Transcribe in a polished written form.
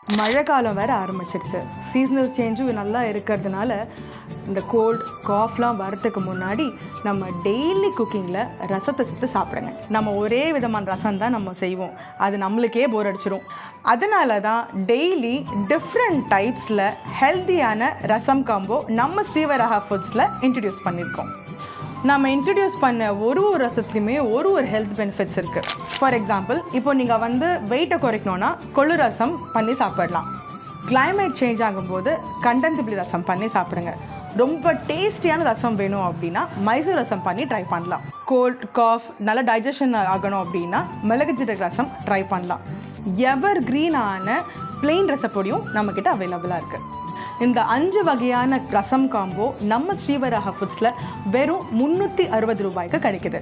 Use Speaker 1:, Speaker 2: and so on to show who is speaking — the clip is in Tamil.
Speaker 1: மழை காலம் வேறு ஆரம்பிச்சிடுச்சு. சீசனல் சேஞ்சும் நல்லா இருக்கிறதுனால இந்த கோல்ட் காஃப்லாம் வரத்துக்கு முன்னாடி நம்ம டெய்லி குக்கிங்கில் ரசத்தை சேர்த்து சாப்பிடுங்க. நம்ம ஒரே விதமான ரசம் தான் நம்ம செய்வோம், அது நம்மளுக்கே போர் அடிச்சிடும். அதனால தான் டெய்லி டிஃப்ரெண்ட் டைப்ஸில் ஹெல்த்தியான ரசம் காம்போ நம்ம ஸ்ரீவராகா ஃபுட்ஸில் இன்ட்ரடியூஸ் பண்ணியிருக்கோம். நம்ம இன்ட்ரடியூஸ் பண்ண ஒரு ரசத்துலையுமே ஒரு ஹெல்த் பெனிஃபிட்ஸ் இருக்குது. ஃபார் எக்ஸாம்பிள், இப்போ நீங்கள் வெயிட்டை குறைக்கணுன்னா கொள்ளு ரசம் பண்ணி சாப்பிடலாம். கிளைமேட் சேஞ்ச் ஆகும்போது கண்டன்சிபிளி ரசம் பண்ணி சாப்பிடுங்க. ரொம்ப டேஸ்டியான ரசம் வேணும் அப்படின்னா மைசூர் ரசம் பண்ணி ட்ரை பண்ணலாம். கோல்ட் காஃப் நல்லா டைஜஷன் ஆகணும் அப்படின்னா மிளகு ஜீரக ரசம் ட்ரை பண்ணலாம். எவர் கிரீனான பிளெயின் ரசப்பொடியும் நம்மக்கிட்ட அவைலபிளாக இருக்குது. இந்த 5 வகையான ரசம் காம்போ நம்ம ஸ்ரீவராகா ஃபுட்ஸில் வெறும் 360 ரூபாய்க்கு கிடைக்குது.